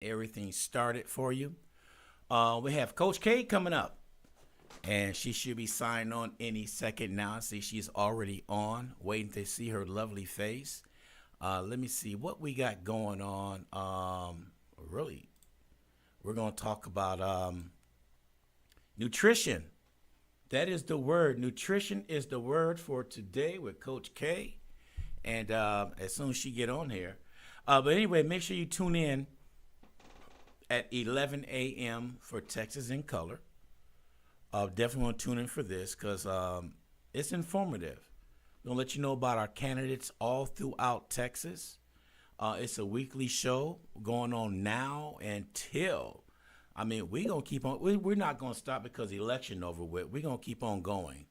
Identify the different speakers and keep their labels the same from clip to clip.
Speaker 1: everything started for you. We have Coach K coming up, and she should be signing on any second now. I see she's already on, waiting to see her lovely face. Let me see what we got going on. Really, we're going to talk about nutrition. That is the word. Nutrition is the word for today with Coach K. And as soon as she get on here. But anyway, make sure you tune in at 11 a.m. for Texas in Color. Definitely want to tune in for this because it's informative. We're going to let you know about our candidates all throughout Texas. It's a weekly show going on now until, we're going to keep on. We're not going to stop because the election over with. We're going to keep on going,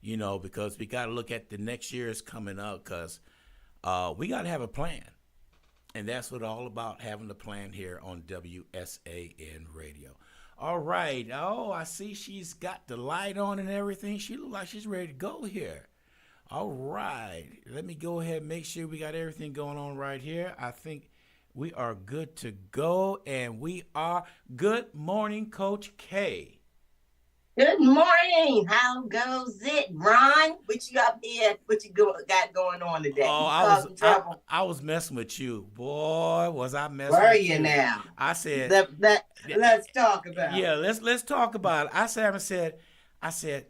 Speaker 1: because we got to look at the next year is coming up because we got to have a plan. And that's what all about, having the plan here on WSAN Radio. All right. Oh, I see she's got the light on and everything. She looks like she's ready to go here. All right. Let me go ahead and make sure we got everything going on right here. I think we are good to go, and we are. Good morning, Coach K.
Speaker 2: Good morning. How goes it, Ron? What you up here? Got going on today?
Speaker 1: Oh, I was messing with you, boy. Was I messing
Speaker 2: Were
Speaker 1: with
Speaker 2: you now?
Speaker 1: I said,
Speaker 2: let's talk about it.
Speaker 1: Yeah, let's talk about it. I said,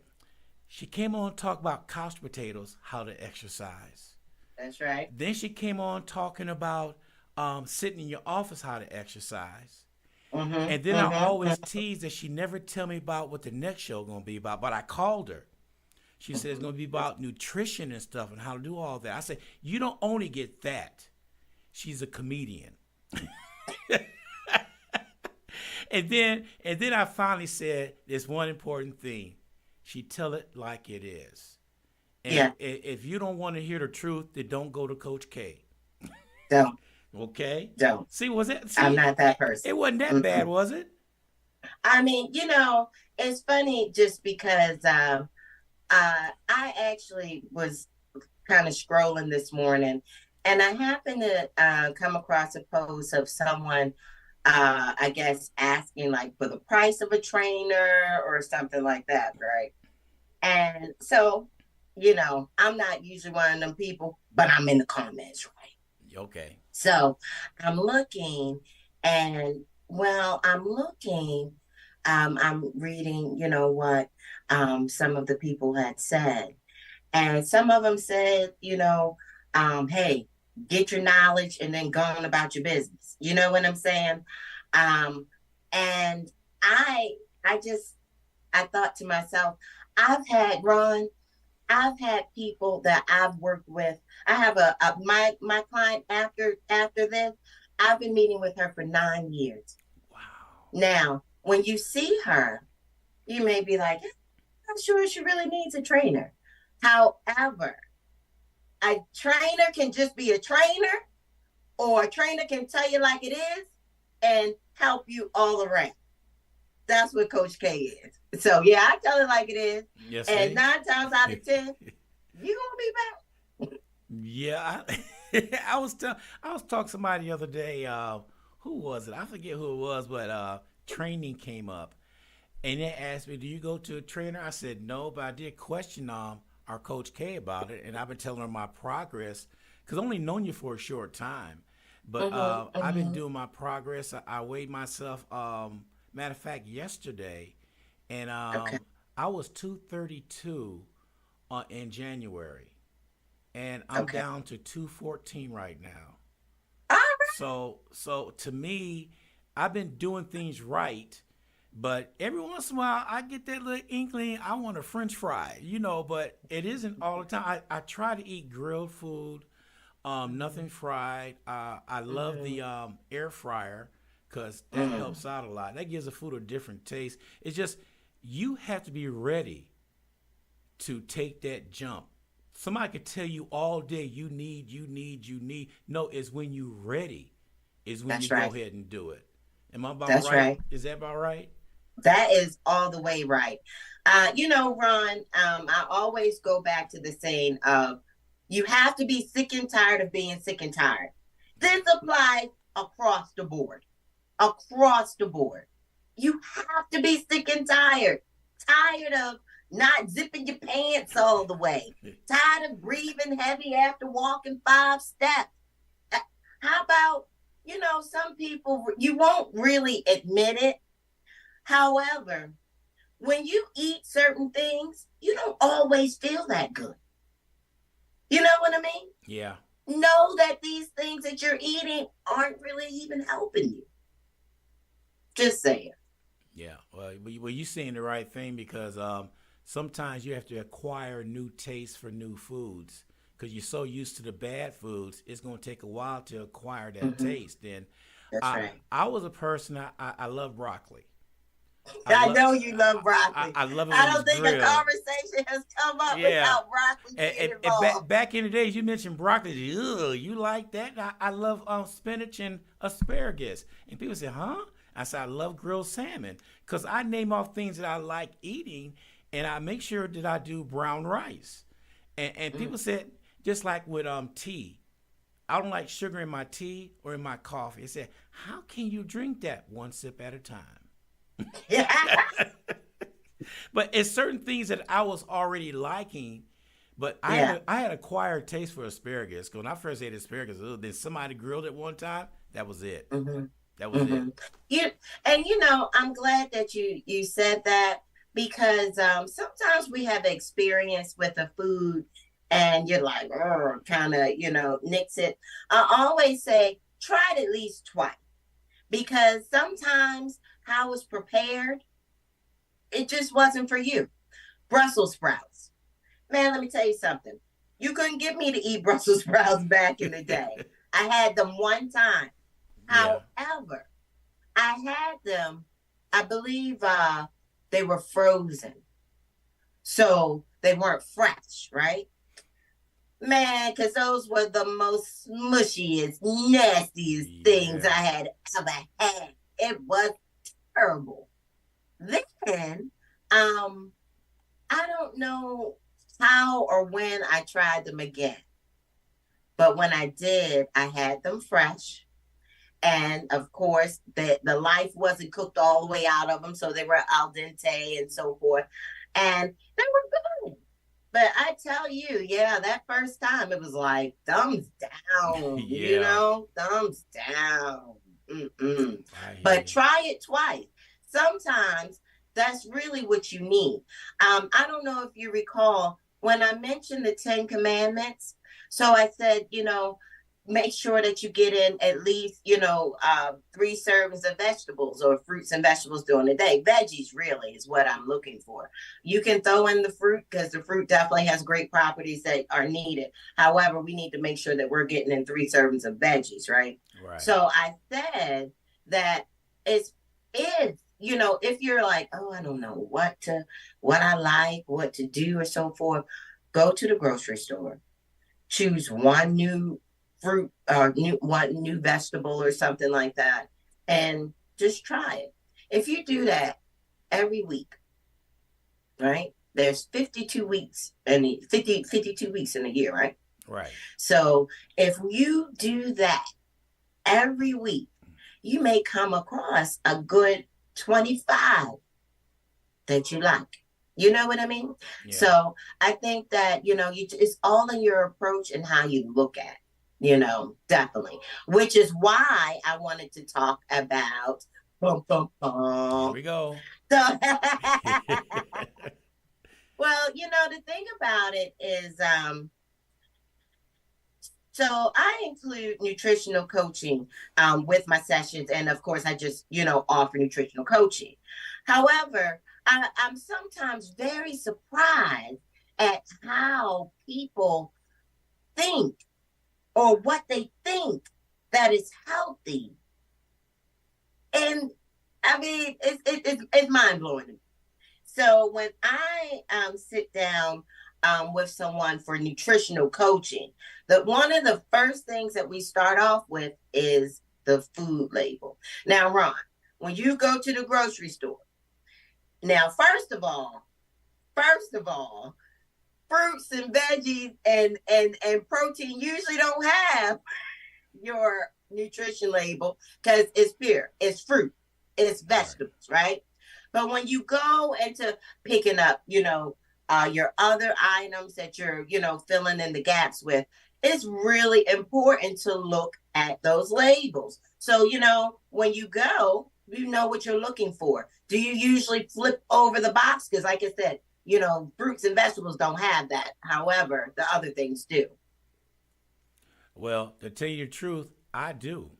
Speaker 1: she came on to talk about couch potatoes, how to exercise.
Speaker 2: That's right.
Speaker 1: Then she came on talking about sitting in your office, how to exercise. And then I always tease that she never tell me about what the next show going to be about. But I called her. She said it's going to be about nutrition and stuff and how to do all that. I said, you don't only get that. She's a comedian. and then I finally said this one important thing. She tell it like it is. And if you don't want to hear the truth, then don't go to Coach K.
Speaker 2: Don't.
Speaker 1: Okay.
Speaker 2: Don't.
Speaker 1: See,
Speaker 2: I'm not that person.
Speaker 1: It wasn't that bad, was it?
Speaker 2: It's funny just because I actually was kind of scrolling this morning, and I happened to come across a post of someone, I guess, asking like for the price of a trainer or something like that, right? And so, I'm not usually one of them people, but I'm in the comments, right?
Speaker 1: Okay.
Speaker 2: So I'm looking, and I'm reading, what some of the people had said. And some of them said, hey, get your knowledge and then go on about your business. You know what I'm saying? And I thought to myself, I've had people that I've worked with. I have my client after this, I've been meeting with her for 9 years.
Speaker 1: Wow.
Speaker 2: Now, when you see her, you may be like, I'm sure she really needs a trainer. However, a trainer can just be a trainer, or a trainer can tell you like it is and help you all around. That's what Coach K is. So yeah, I tell it like it is.
Speaker 1: Yes,
Speaker 2: and 9 times out of 10, you gonna be back.
Speaker 1: Yeah, I was talking to somebody the other day. Who was it? I forget who it was, but training came up, and they asked me, "Do you go to a trainer?" I said no, but I did question our Coach K about it, and I've been telling her my progress because I've only known you for a short time, but I've been doing my progress. I weighed myself. Matter of fact, yesterday, and
Speaker 2: Okay.
Speaker 1: I was 232 in January, and I'm
Speaker 2: Okay.
Speaker 1: down to 214 right now.
Speaker 2: All right.
Speaker 1: So to me, I've been doing things right, but every once in a while I get that little inkling I want a French fry, but it isn't all the time. I try to eat grilled food, nothing fried. I love the air fryer because that helps out a lot. That gives the food a different taste. It's just you have to be ready to take that jump. Somebody could tell you all day you need. No, it's when you're ready is when
Speaker 2: That's
Speaker 1: you
Speaker 2: right.
Speaker 1: go ahead and do it. Am I about
Speaker 2: That's
Speaker 1: right?
Speaker 2: right.
Speaker 1: Is that about right?
Speaker 2: That is all the way right. Ron, I always go back to the saying of you have to be sick and tired of being sick and tired. This applies across the board. across the board. You have to be sick and tired of not zipping your pants all the way, tired of breathing heavy after walking 5 steps. How about, some people, you won't really admit it. However, when you eat certain things, you don't always feel that good. You know what I mean?
Speaker 1: Yeah.
Speaker 2: Know that these things that you're eating aren't really even helping you. Just saying.
Speaker 1: Yeah. Well, you're saying the right thing because sometimes you have to acquire new tastes for new foods because you're so used to the bad foods. It's going to take a while to acquire that
Speaker 2: Mm-hmm.
Speaker 1: taste. And
Speaker 2: That's
Speaker 1: I,
Speaker 2: right.
Speaker 1: I was a person. I love broccoli. I
Speaker 2: I
Speaker 1: love
Speaker 2: know you love broccoli.
Speaker 1: I love it
Speaker 2: I
Speaker 1: when it's
Speaker 2: don't think a
Speaker 1: grilled.
Speaker 2: conversation has come up
Speaker 1: Yeah.
Speaker 2: without broccoli being
Speaker 1: And
Speaker 2: involved.
Speaker 1: back in the days, you mentioned broccoli. Ugh, you like that? I love spinach and asparagus. And people say, huh? I said, I love grilled salmon because I name off things that I like eating, and I make sure that I do brown rice. And
Speaker 2: Mm.
Speaker 1: people said, just like with tea, I don't like sugar in my tea or in my coffee. They said, how can you drink that one sip at a time?
Speaker 2: Yeah.
Speaker 1: But it's certain things that I was already liking, but
Speaker 2: Yeah.
Speaker 1: I had acquired taste for asparagus. When I first ate asparagus, then somebody grilled it one time. That was it.
Speaker 2: Mm-hmm.
Speaker 1: That was
Speaker 2: Mm-hmm.
Speaker 1: it.
Speaker 2: You I'm glad that you said that because sometimes we have experience with a food and you're like, oh, kind of, nix it. I always say try it at least twice because sometimes how it's prepared, it just wasn't for you. Brussels sprouts. Man, let me tell you something. You couldn't get me to eat Brussels sprouts back in the day. I had them one time.
Speaker 1: Yeah.
Speaker 2: However, I had them, I believe they were frozen. So they weren't fresh, right? Man, because those were the most smushiest, nastiest things I
Speaker 1: Yeah.
Speaker 2: had ever had. It was terrible. Then, um, I don't know how or when I tried them again, but when I did, I had them fresh. And of course, the life wasn't cooked all the way out of them, so they were al dente and so forth, and they were good. But I tell you, yeah, that first time it was like thumbs down,
Speaker 1: Yeah.
Speaker 2: thumbs down. Mm-mm.
Speaker 1: I hear
Speaker 2: But
Speaker 1: you.
Speaker 2: try it twice. Sometimes that's really what you need. I don't know if you recall when I mentioned the Ten Commandments. So I said, make sure that you get in at least, 3 servings of vegetables or fruits and vegetables during the day. Veggies really is what I'm looking for. You can throw in the fruit because the fruit definitely has great properties that are needed. However, we need to make sure that we're getting in 3 servings of veggies, right?
Speaker 1: Right.
Speaker 2: So I said that if you're like, oh, I don't know what I like, what to do, or so forth, go to the grocery store, choose one new fruit or one new vegetable or something like that, and just try it. If you do that every week, right? There's 52 weeks and 52 weeks in a year, right?
Speaker 1: Right.
Speaker 2: So if you do that every week, you may come across a good 25 that you like. You know what I mean?
Speaker 1: Yeah.
Speaker 2: So I think that, it's all in your approach and how you look at it, definitely. Which is why I wanted to talk about bum, bum,
Speaker 1: Here
Speaker 2: bum.
Speaker 1: we go.
Speaker 2: So, well, the thing about it is, so I include nutritional coaching with my sessions. And of course, I just, offer nutritional coaching. However, I'm sometimes very surprised at how people think or what they think that is healthy. And I mean, it's mind blowing. So when I sit down with someone for nutritional coaching, that one of the first things that we start off with is the food label. Now, Ron, when you go to the grocery store, now first of all, fruits and veggies and protein usually don't have your nutrition label because it's pure, it's fruit, it's
Speaker 1: Right.
Speaker 2: vegetables, right? But when you go into picking up, your other items that you're, filling in the gaps with, it's really important to look at those labels. So, when you go, you know what you're looking for. Do you usually flip over the box? Because, like I said, fruits and vegetables don't have that. However, the other things do.
Speaker 1: Well, to tell you the truth, I do.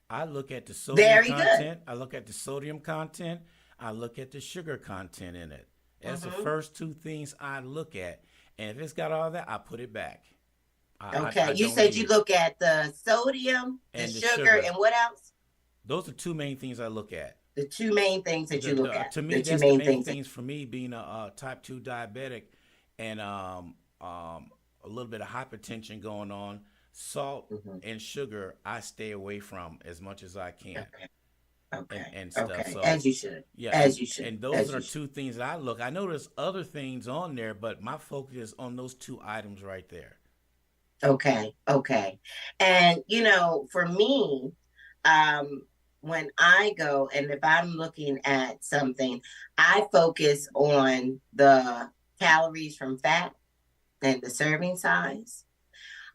Speaker 1: I look at the sodium
Speaker 2: Very good.
Speaker 1: content. I look at the sodium content. I look at the sugar content in it. That's the
Speaker 2: Mm-hmm.
Speaker 1: first two things I look at. And if it's got all that, I put it back.
Speaker 2: Okay.
Speaker 1: I
Speaker 2: You
Speaker 1: don't
Speaker 2: said
Speaker 1: need
Speaker 2: you
Speaker 1: it.
Speaker 2: look at the sodium, the
Speaker 1: And the
Speaker 2: sugar,
Speaker 1: sugar.
Speaker 2: and what else?
Speaker 1: Those are two main things I look at.
Speaker 2: The two main things that you look at.
Speaker 1: To me,
Speaker 2: The two
Speaker 1: that's the
Speaker 2: main
Speaker 1: main
Speaker 2: things.
Speaker 1: things for me being a type 2 diabetic and a little bit of hypertension going on. Salt
Speaker 2: Mhm.
Speaker 1: and sugar, I stay away from as much as I can.
Speaker 2: Okay. Okay.
Speaker 1: And stuff.
Speaker 2: Okay.
Speaker 1: So
Speaker 2: As you should.
Speaker 1: yeah,
Speaker 2: As you should.
Speaker 1: and those
Speaker 2: As
Speaker 1: are
Speaker 2: you should.
Speaker 1: two things that I look. I know there's other things on there, but my focus is on those two items right there.
Speaker 2: Okay. Okay. And for me, um, when I go and if I'm looking at something, I focus on the calories from fat and the serving size,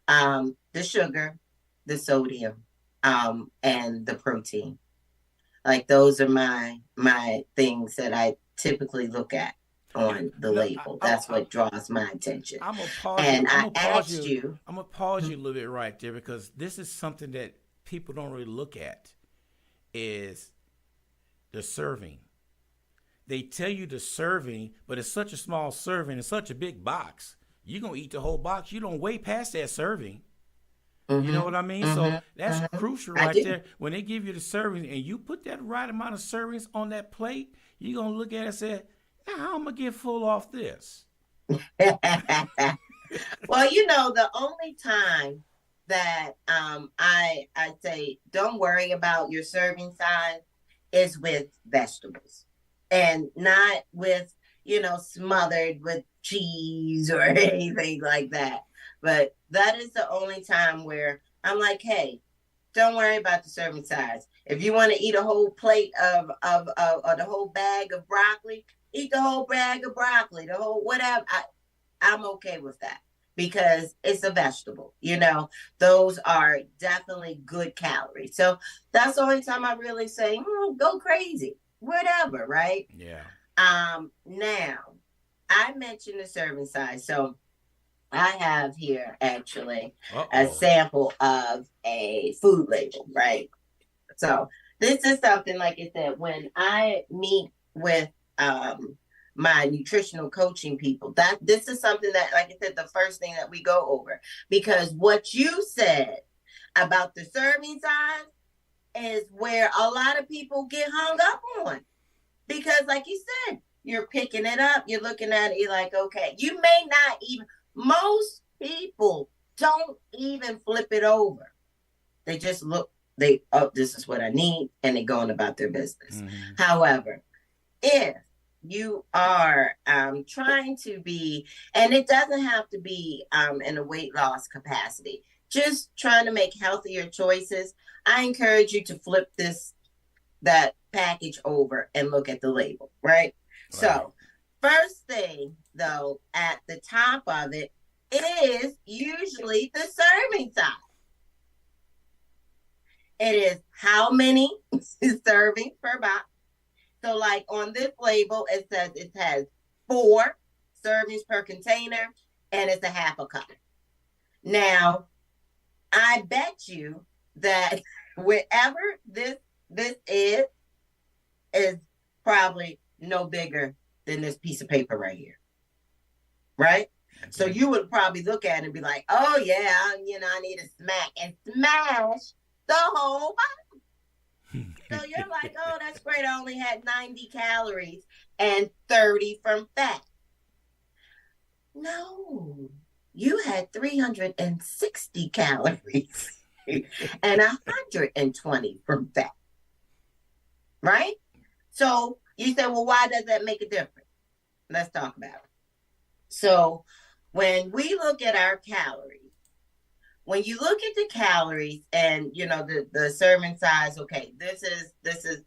Speaker 2: the sugar, the sodium, and the protein. Like those are my things that I typically look at
Speaker 1: You know,
Speaker 2: on the
Speaker 1: no,
Speaker 2: label. That's what draws my attention.
Speaker 1: I'm gonna pause you.
Speaker 2: And I asked you,
Speaker 1: I'm gonna pause you a little bit right there because this is something that people don't really look at. Is the serving? They tell you the serving, but it's such a small serving. It's such a big box. You're gonna eat the whole box. You don't weigh past that serving. You know
Speaker 2: mm-hmm,
Speaker 1: what I mean? So
Speaker 2: mm-hmm,
Speaker 1: that's
Speaker 2: mm-hmm.
Speaker 1: crucial
Speaker 2: I
Speaker 1: right
Speaker 2: do.
Speaker 1: there. When they give you the serving and you put that right amount of servings on that plate, you're gonna look at it and say, "Now how am I gonna get full off this?"
Speaker 2: Well, the only time that I say don't worry about your serving size is with vegetables and not with smothered with cheese or anything like that. But that is the only time where I'm like, hey, don't worry about the serving size. If you want to eat a whole plate of the whole bag of broccoli, eat the whole bag of broccoli, the whole whatever. I'm okay with that because it's a vegetable. Those are definitely good calories. So that's the only time I really say, go crazy, whatever, right?
Speaker 1: Yeah.
Speaker 2: Now I mentioned the serving size. So I have here actually
Speaker 1: Uh
Speaker 2: a
Speaker 1: oh.
Speaker 2: sample of a food label, right? So this is something, like I said, when I meet with my nutritional coaching people, that this is something that, like I said, the first thing that we go over, because what you said about the serving size is where a lot of people get hung up on. Because, like you said, you're picking it up, you're looking at it, you're like, okay, you may not even, most people don't even flip it over. They just look, this is what I need, and they're going about their business.
Speaker 1: Mm-hmm.
Speaker 2: However, if you are trying to be, and it doesn't have to be in a weight loss capacity, just trying to make healthier choices, I encourage you to flip that package over and look at the label, right?
Speaker 1: Right.
Speaker 2: So, first thing though, at the top of it is usually the serving size. It is how many servings per box. So, like on this label, it says it has 4 servings per container, and it's a half a cup. Now, I bet you that wherever this is probably no bigger than this piece of paper right here, right?
Speaker 1: Okay.
Speaker 2: So you would probably look at it and be like, "Oh yeah, I need a smack and smash the whole bottle." So you're like, "Oh, that's great. I only had 90 calories and 30 from fat." No, you had 360 calories and 120 from fat, right? So you say, well, why does that make a difference? Let's talk about it. So when we look at our calories, when you look at the calories and the serving size, okay, this is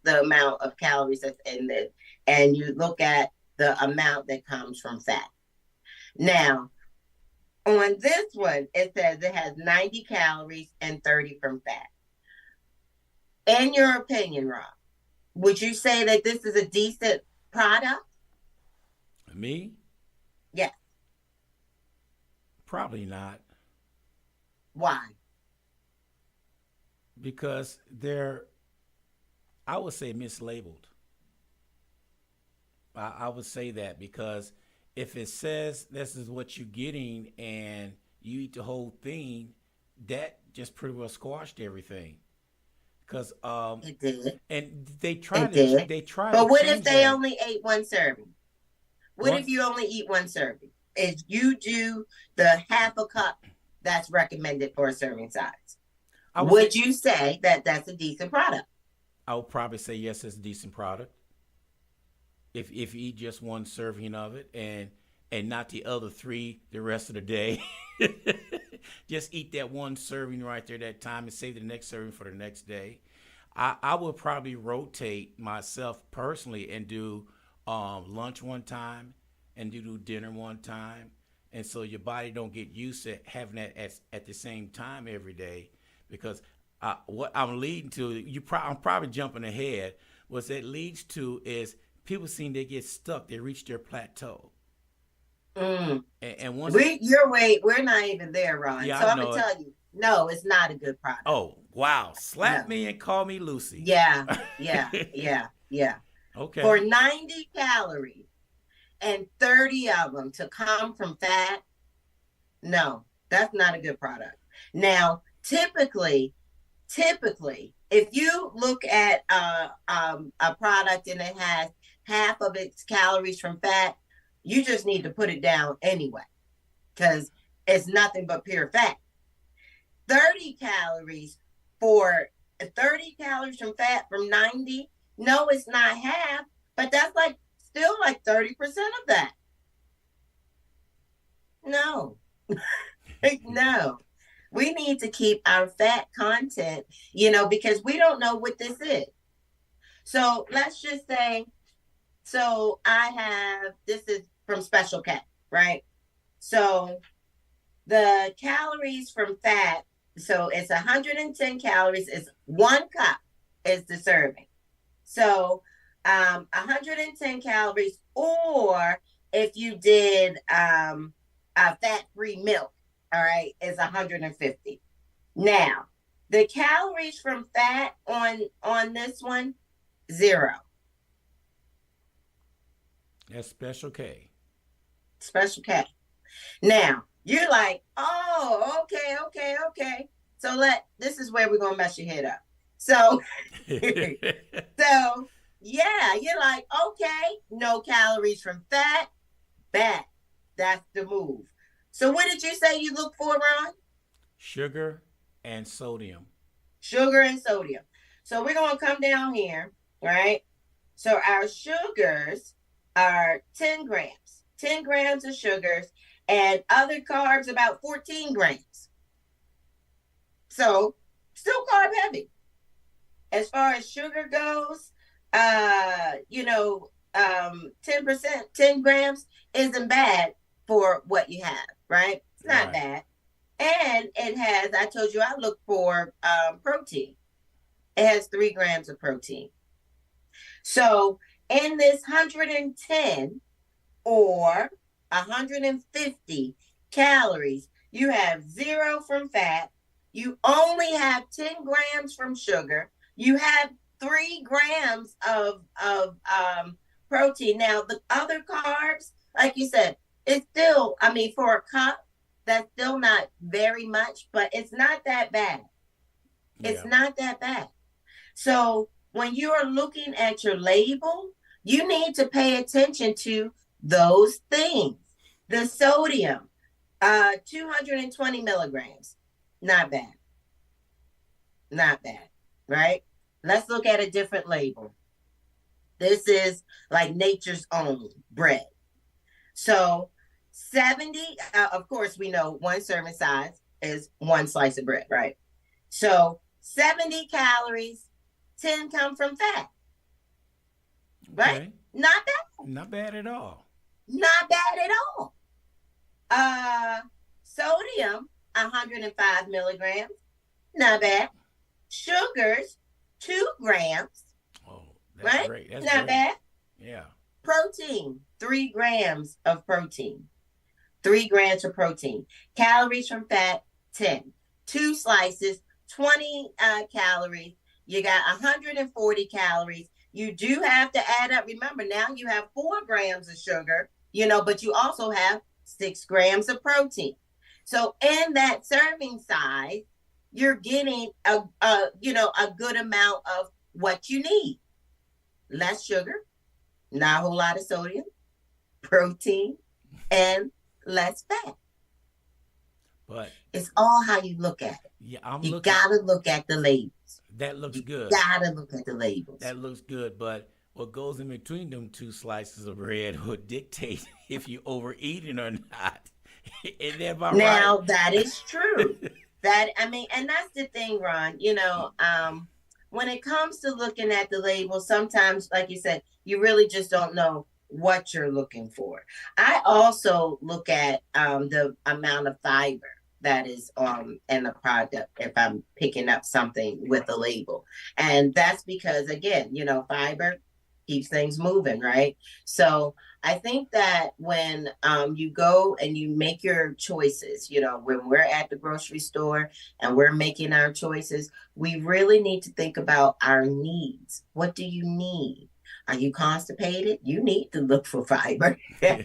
Speaker 2: the amount of calories that's in this, and you look at the amount that comes from fat. Now, on this one, it says it has 90 calories and 30 from fat. In your opinion, Rob, would you say that this is a decent product?
Speaker 1: Me?
Speaker 2: Yes.
Speaker 1: Probably not,
Speaker 2: Why?
Speaker 1: because they're, I would say, mislabeled. I would say that because if it says this is what you're getting and you eat the whole thing, that just pretty well squashed everything. Because
Speaker 2: It did.
Speaker 1: and
Speaker 2: It did.
Speaker 1: they try to
Speaker 2: But what if
Speaker 1: change
Speaker 2: they
Speaker 1: that.
Speaker 2: only ate one serving? What
Speaker 1: One,
Speaker 2: if you only eat one serving? If you do the half a cup that's recommended for a serving size,
Speaker 1: I would say
Speaker 2: would you say that that's a decent product?
Speaker 1: I would probably say yes, it's a decent product. If you eat just one serving of it and not the other three the rest of the day, just eat that one serving right there that time and save the next serving for the next day. I would probably rotate myself personally and do lunch one time and do dinner one time, and so your body don't get used to having that at the same time every day. Because what I'm leading to, I'm probably jumping ahead. What that leads to is people seem they get stuck. They reach their plateau,
Speaker 2: Mm.
Speaker 1: and once
Speaker 2: We your weight, we're not even there, Ron.
Speaker 1: yeah,
Speaker 2: So
Speaker 1: I
Speaker 2: I'm gonna
Speaker 1: know it.
Speaker 2: tell you, no, it's not a good product.
Speaker 1: Oh wow, slap
Speaker 2: No.
Speaker 1: me and call me Lucy.
Speaker 2: Yeah, yeah, yeah, yeah. For
Speaker 1: Okay.
Speaker 2: 90 calories and 30 of them to come from fat, no, that's not a good product. Now, typically, if you look at a product and it has half of its calories from fat, you just need to put it down anyway because it's nothing but pure fat. 30 calories for 30 calories from fat from 90. No, it's not half, but that's like still like 30% of that. No, no. We need to keep our fat content, because we don't know what this is. So let's just say, so I have, this is from Special K, right? So the calories from fat, so it's 110 calories, it's 1 cup is the serving. So 110 calories, or if you did a fat-free milk, all right, is 150. Now, the calories from fat on this one, zero.
Speaker 1: That's Special K.
Speaker 2: Special K. Now, you're like, oh, okay, okay, okay. So this is where we're gonna mess your head up. So, so yeah, you're like, okay, no calories from fat, bad. That's the move. So what did you say you look for, Ron?
Speaker 1: Sugar and sodium.
Speaker 2: Sugar and sodium. So we're gonna come down here, right? So our sugars are 10 grams, 10 grams of sugars, and other carbs about 14 grams. So still carb heavy. As far as sugar goes, 10%, 10 grams isn't bad for what you have, right? It's not
Speaker 1: Right.
Speaker 2: bad. And it has, I told you, I look for protein. It has 3 grams of protein. So in this 110 or 150 calories, you have zero from fat. You only have 10 grams from sugar. You have 3 grams of protein. Now, the other carbs, like you said, it's still, I mean, for a cup, that's still not very much, but it's not that bad. It's
Speaker 1: Yeah.
Speaker 2: not that bad. So when you are looking at your label, you need to pay attention to those things. The sodium, 220 milligrams, not bad, not bad, right? Let's look at a different label. This is like Nature's Own bread. So 70, of course, we know one serving size, is one slice of bread, right? So 70 calories, 10 come from fat, right?
Speaker 1: Okay.
Speaker 2: Not bad.
Speaker 1: Not bad at all.
Speaker 2: Not bad at all. Uh, Sodium, 105 milligrams. Not bad. Sugars, 2 grams,
Speaker 1: Oh, that's
Speaker 2: right?
Speaker 1: great. That's
Speaker 2: Not
Speaker 1: great.
Speaker 2: bad.
Speaker 1: Yeah.
Speaker 2: Protein, 3 grams of protein. 3 grams of protein. Calories from fat, 10. 2 slices, 20 calories. You got 140 calories. You do have to add up. Remember, now you have 4 grams of sugar, but you also have 6 grams of protein. So in that serving size, you're getting a good amount of what you need. Less sugar, not a whole lot of sodium, protein, and less fat.
Speaker 1: But
Speaker 2: It's all how you look at it.
Speaker 1: yeah, I'm
Speaker 2: You
Speaker 1: looking.
Speaker 2: gotta look at the labels.
Speaker 1: That looks
Speaker 2: You
Speaker 1: good.
Speaker 2: gotta look at the labels.
Speaker 1: That looks good. But what goes in between them two slices of bread would dictate if you overeating or not. Isn't that about right?
Speaker 2: Now that is true. And that's the thing, Ron. When it comes to looking at the label, sometimes, like you said, you really just don't know what you're looking for. I also look at the amount of fiber that is in the product if I'm picking up something with a label. And that's because again, fiber keeps things moving, right? So I think that when you go and you make your choices, when we're at the grocery store and we're making our choices, we really need to think about our needs. What do you need? Are you constipated? You need to look for fiber. Okay.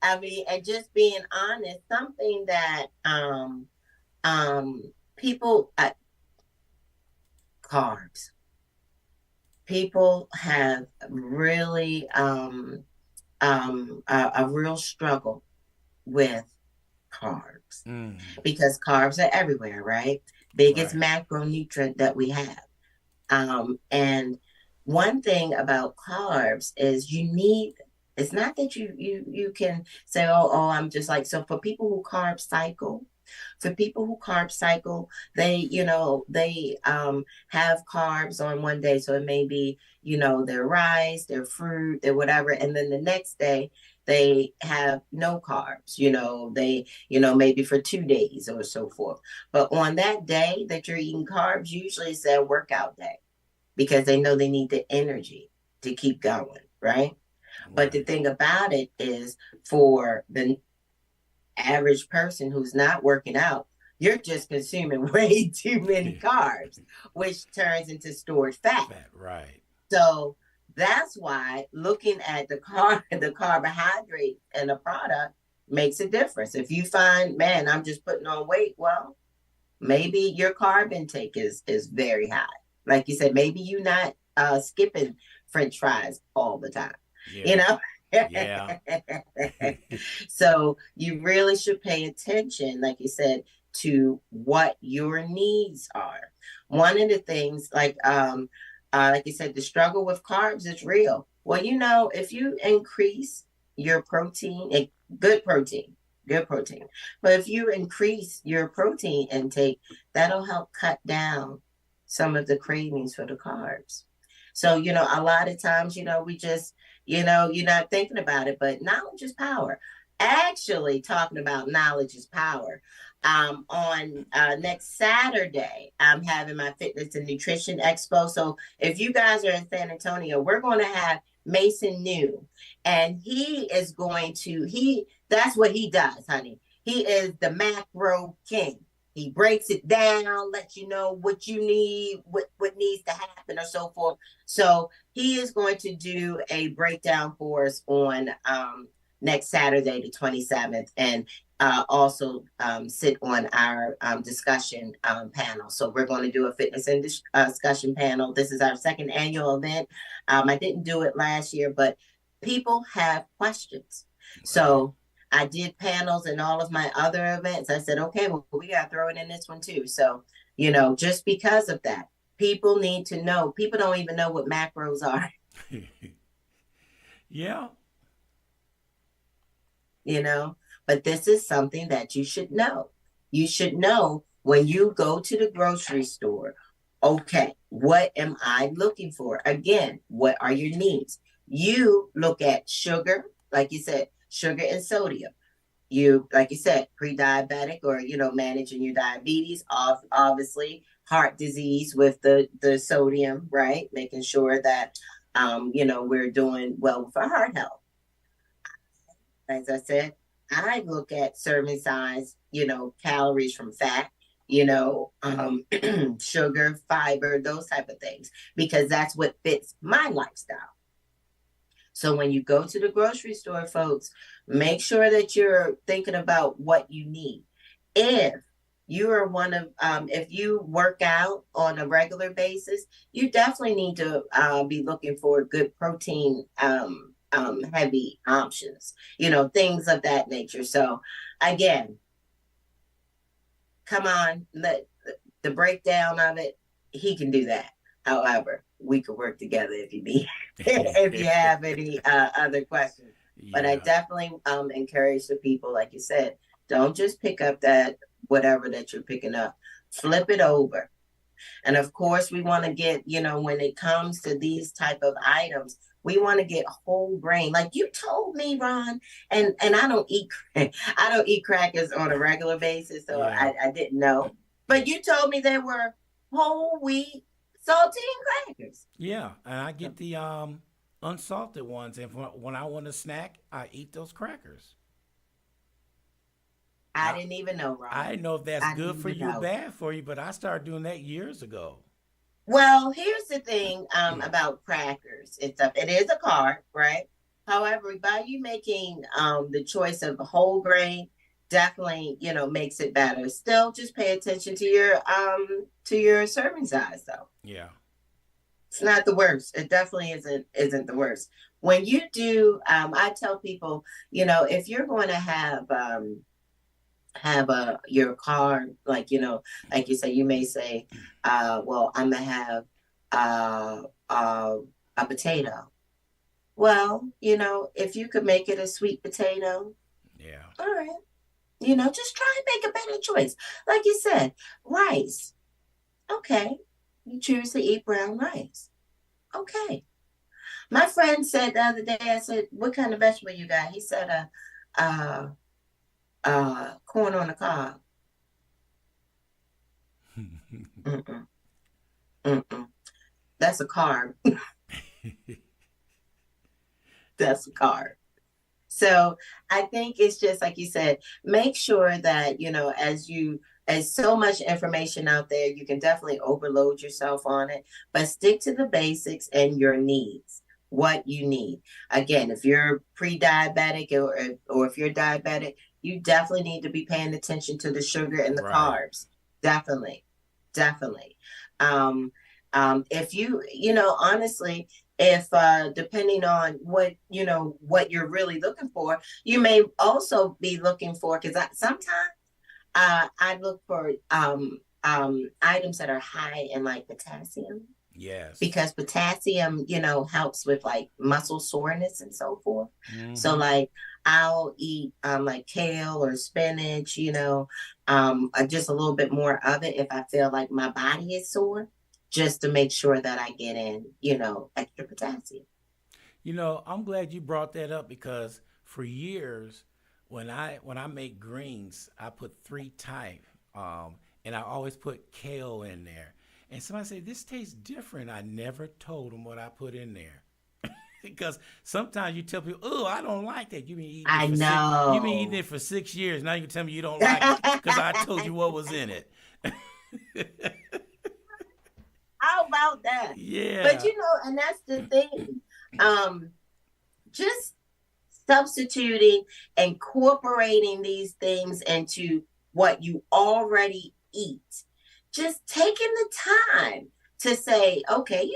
Speaker 2: I mean, and just being honest, something that people carbs. People have really a real struggle with carbs
Speaker 1: Mm,
Speaker 2: because carbs are everywhere, right? Biggest
Speaker 1: right.
Speaker 2: macronutrient that we have. And one thing about carbs is it's not that you can say, oh, I'm just like, so for people who carb cycle, they have carbs on one day. So it may be, their rice, their fruit, their whatever. And then the next day they have no carbs, maybe for 2 days or so forth. But on that day that you're eating carbs, usually it's their workout day because they know they need the energy to keep going, right? But the
Speaker 1: Right.
Speaker 2: thing about it is for the average person who's not working out, you're just consuming way too many carbs, which turns into stored fat.
Speaker 1: Fat. Right.
Speaker 2: So that's why looking at the carbohydrate in a product makes a difference. If you find, man, I'm just putting on weight, well, maybe your carb intake is very high. Like you said, maybe you're not skipping French fries all the time, you
Speaker 1: Yeah.
Speaker 2: know?
Speaker 1: Yeah.
Speaker 2: So you really should pay attention, like you said, to what your needs are. One of the things, like you said, the struggle with carbs is real. Well, if you increase your protein, good protein, but if you increase your protein intake, that'll help cut down some of the cravings for the carbs. So, a lot of times, we just, you're not thinking about it, but knowledge is power. Actually, talking about knowledge is power. On next Saturday, I'm having my fitness and nutrition expo. So if you guys are in San Antonio, we're going to have Mason New, and he is going to that's what he does, honey. He is the macro king. He breaks it down, lets you know what you need, what needs to happen, or so forth. So he is going to do a breakdown for us on next Saturday, the 27th, and also sit on our discussion panel. So we're going to do a fitness and discussion panel. This is our second annual event. I didn't do it last year, but people have questions.
Speaker 1: Right.
Speaker 2: So I did panels in all of my other events. I said, okay, well, we got to throw it in this one too. So, just because of that, people need to know. People don't even know what macros are,
Speaker 1: Yeah.
Speaker 2: you know. But this is something that you should know. You should know when you go to the grocery store, okay, what am I looking for? Again, what are your needs? You look at sugar, like you said, sugar and sodium. You, like you said, pre-diabetic or, managing your diabetes, obviously heart disease with the sodium, right? Making sure that, we're doing well with our heart health. As I said, I look at serving size, calories from fat, sugar, fiber, those type of things, because that's what fits my lifestyle. So when you go to the grocery store, folks, make sure that you're thinking about what you need. If you are if you work out on a regular basis, you definitely need to be looking for good protein heavy options, things of that nature. So again, come on, let the breakdown of it, he can do that. However, we could work together if you need, if you have any other questions. But I
Speaker 1: Yeah.
Speaker 2: definitely encourage the people, like you said, don't just pick up that whatever that you're picking up, flip it over. And of course, we want to get, when it comes to these type of items, we want to get whole grain. Like you told me, Ron, and I don't eat I don't eat crackers on a regular basis, so
Speaker 1: Yeah.
Speaker 2: I didn't know. But you told me there were whole wheat saltine crackers.
Speaker 1: Yeah. And I
Speaker 2: So
Speaker 1: get the unsalted ones, and when I want a snack, I eat those crackers.
Speaker 2: I
Speaker 1: I
Speaker 2: didn't even know,
Speaker 1: I
Speaker 2: Ron.
Speaker 1: didn't know if that's
Speaker 2: I
Speaker 1: good
Speaker 2: didn't
Speaker 1: for
Speaker 2: even
Speaker 1: you or
Speaker 2: know.
Speaker 1: bad for you, but I started doing that years ago.
Speaker 2: Well, here's the thing about crackers. It is a carb, right? However, by you making the choice of whole grain, definitely makes it better. Still, just pay attention to your serving size, though.
Speaker 1: Yeah.
Speaker 2: It's not the worst. It definitely isn't the worst. When you do, I tell people, if you're going to have your car, like like you say, you may say, well, I'm gonna have uh uh a potato. Well, if you could make it a sweet potato,
Speaker 1: Yeah.
Speaker 2: all right, just try and make a better choice. Like you said, rice. Okay, you choose to eat brown rice. Okay. My friend said the other day, I said, what kind of vegetable you got? He said corn on the cob. Mm-mm, mm-mm. That's a carb. That's a carb. So I think it's just like you said, make sure that, as so much information out there, you can definitely overload yourself on it, but stick to the basics and your needs, what you need. Again, if you're pre-diabetic or if you're diabetic, you definitely need to be paying attention to the sugar and the
Speaker 1: Right.
Speaker 2: carbs. Definitely, definitely. Um, if honestly, if depending on what you're really looking for, you may also be looking for, because sometimes I look for items that are high in like potassium,
Speaker 1: Yes.
Speaker 2: because potassium helps with like muscle soreness and so forth. So
Speaker 1: Mm-hmm.
Speaker 2: like I'll eat like kale or spinach, just a little bit more of it if I feel like my body is sore, just to make sure that I get in extra potassium.
Speaker 1: I'm glad you brought that up because for years, when I make greens, I put three type, and I always put kale in there. And somebody said this tastes different. I never told them what I put in there because sometimes you tell people, "Oh, I don't like that." You've been eating it
Speaker 2: I
Speaker 1: for six. You've been eating
Speaker 2: know.
Speaker 1: it for 6 years. Now you tell me you don't like it because I told you
Speaker 2: How
Speaker 1: what was in it.
Speaker 2: about that? But
Speaker 1: Yeah.
Speaker 2: and that's the thing. Um, just substituting, incorporating these things into what you already eat. Just taking the time to say, okay,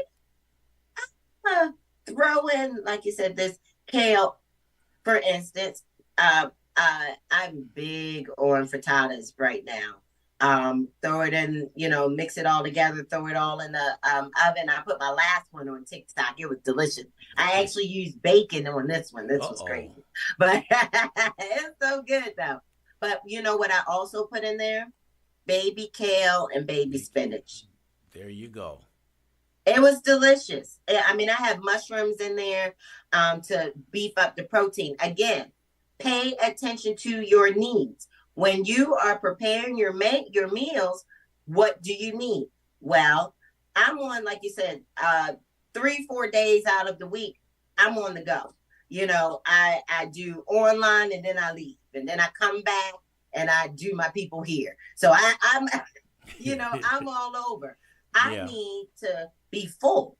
Speaker 2: uh, throw in, like you said, this kale, for instance. I'm big on frittatas right now. throw it in, mix it all together, throw it all in the oven. I put my last one on TikTok. It was delicious. I actually used bacon on this one. This was
Speaker 1: Uh-oh.
Speaker 2: crazy, but it's so good though. But you know what I also put in there? Baby kale and baby spinach.
Speaker 1: There you go.
Speaker 2: It was delicious. I mean, I have mushrooms in there to beef up the protein. Again, pay attention to your needs. When you are preparing your meals, what do you need? Well, I'm on, like you said, 3-4 days out of the week, I'm on the go. I do online and then I leave. And then I come back and I do my people here. So I'm I'm all over. I
Speaker 1: Yeah.
Speaker 2: need to be full.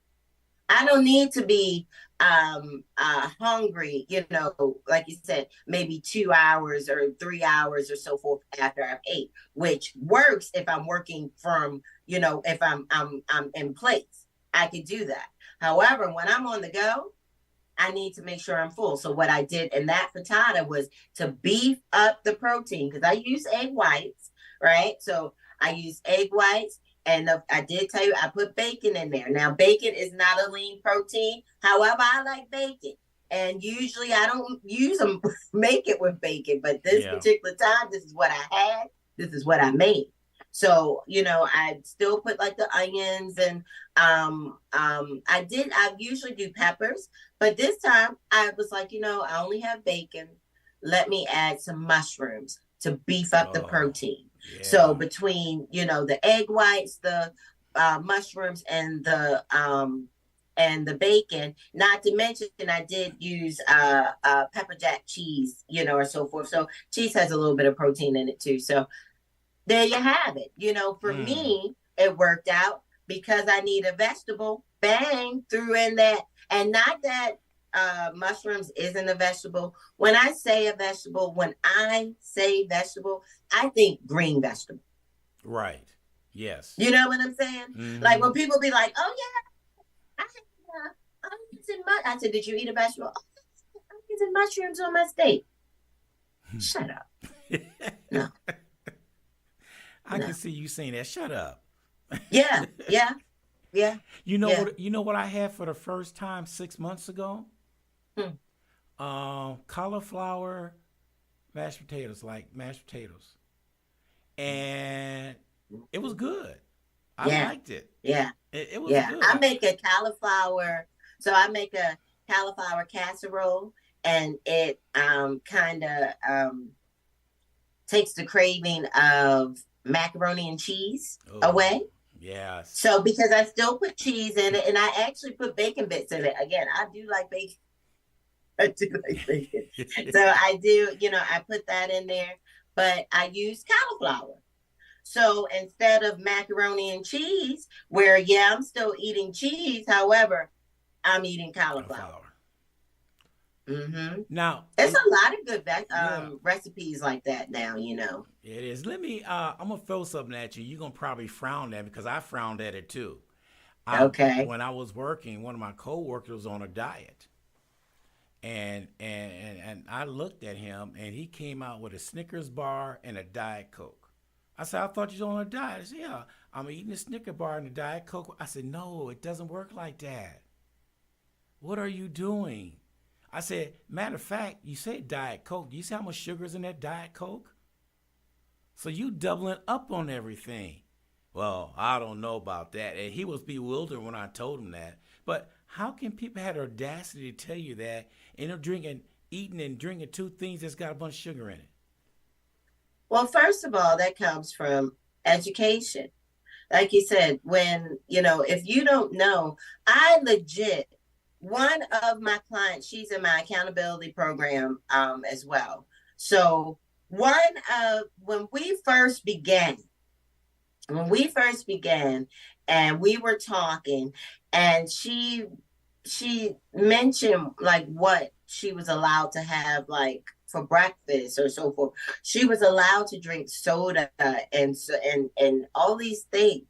Speaker 2: I don't need to be hungry, like you said, maybe 2 hours or 3 hours or so forth after I've ate, which works if I'm working from, if I'm in place. I could do that. However, when I'm on the go, I need to make sure I'm full. So what I did in that frittata was to beef up the protein because I use egg whites, right? So I use egg whites. And I did tell you, I put bacon in there. Now, bacon is not a lean protein. However, I like bacon. And usually I don't use them, make it with bacon. But this
Speaker 1: Yeah.
Speaker 2: particular time, this is what I had. This is what I made. So, I still put like the onions and I usually do peppers, but this time I was like, I only have bacon. Let me add some mushrooms to beef up the
Speaker 1: Oh,
Speaker 2: protein. So
Speaker 1: yeah.
Speaker 2: between, the egg whites, the mushrooms and the bacon, not to mention I did use pepper jack cheese, or so forth. So cheese has a little bit of protein in it too. So there you have it. For
Speaker 1: Mm.
Speaker 2: me, it worked out because I need a vegetable. Bang, threw in that. And not that mushrooms isn't a vegetable. When I say vegetable, I think green vegetable.
Speaker 1: Right. Yes.
Speaker 2: You know what I'm saying? Like
Speaker 1: Mm-hmm.
Speaker 2: when people be like, oh, yeah, I had onions and I said, did you eat a vegetable? Oh, onions and mushrooms on my steak. Shut up. No,
Speaker 1: I
Speaker 2: no.
Speaker 1: can see you saying that. Shut up.
Speaker 2: Yeah, yeah, yeah,
Speaker 1: You know
Speaker 2: yeah.
Speaker 1: what? You know what I had for the first time 6 months ago?
Speaker 2: Hmm.
Speaker 1: Cauliflower mashed potatoes, like mashed potatoes, and it was good. I
Speaker 2: Yeah,
Speaker 1: liked it.
Speaker 2: yeah,
Speaker 1: It was
Speaker 2: yeah.
Speaker 1: good.
Speaker 2: I make a cauliflower casserole and it kind of takes the craving of macaroni and cheese
Speaker 1: Oh,
Speaker 2: away.
Speaker 1: yes.
Speaker 2: So because I still put cheese in it and I actually put bacon bits in it. Again, I do like bacon. I do like bacon. So I do, I put that in there, but I use cauliflower. So instead of macaroni and cheese, where yeah, I'm still eating cheese, however, I'm eating cauliflower.
Speaker 1: Cauliflower.
Speaker 2: Mm-hmm.
Speaker 1: Now,
Speaker 2: There's a lot of good
Speaker 1: yeah,
Speaker 2: recipes like that now.
Speaker 1: it is. Let me. I'm gonna throw something at you. You're gonna probably frown at it because I frowned at it too.
Speaker 2: Okay.
Speaker 1: When I was working, one of my coworkers was on a diet, and I looked at him, and he came out with a Snickers bar and a Diet Coke. I said, I thought you was on a diet. I said, yeah, I'm eating a Snicker bar and a Diet Coke. I said, no, it doesn't work like that. What are you doing? I said, matter of fact, you said Diet Coke. Do you see how much sugar is in that Diet Coke? So you doubling up on everything. Well, I don't know about that. And he was bewildered when I told him that. But how can people have the audacity to tell you that and they're eating and drinking two things that's got a bunch of sugar in it?
Speaker 2: Well, first of all, that comes from education. Like you said, if you don't know, I legit, one of my clients, she's in my accountability program as well. So one of when we first began and we were talking and she mentioned like what she was allowed to have like for breakfast or so forth. She was allowed to drink soda and all these things.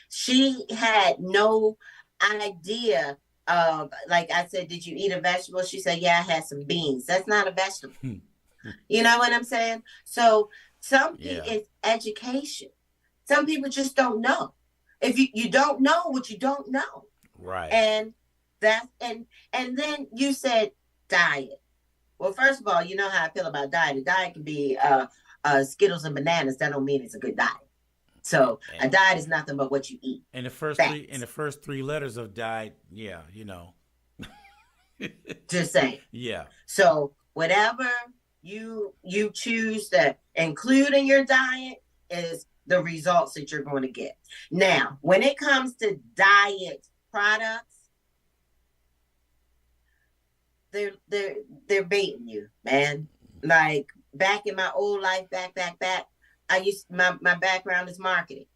Speaker 2: She had no idea of, like I said, did you eat a vegetable? She said, yeah, I had some beans. That's not a vegetable. You know what I'm saying? So something
Speaker 1: Yeah.
Speaker 2: is education. Some people just don't know. If you don't know what you don't know.
Speaker 1: Right.
Speaker 2: And that's and then you said diet. Well, first of all, you know how I feel about diet. A diet can be Skittles and bananas. That don't mean it's a good diet. So
Speaker 1: And,
Speaker 2: a diet is nothing but what you eat.
Speaker 1: and the first three and
Speaker 2: Facts.
Speaker 1: the first three letters of died, yeah,
Speaker 2: Just saying.
Speaker 1: yeah.
Speaker 2: So whatever you choose to include in your diet is the results that you're going to get. Now, when it comes to diet products, they're baiting you, man. Like back in my old life, back, my background is marketing.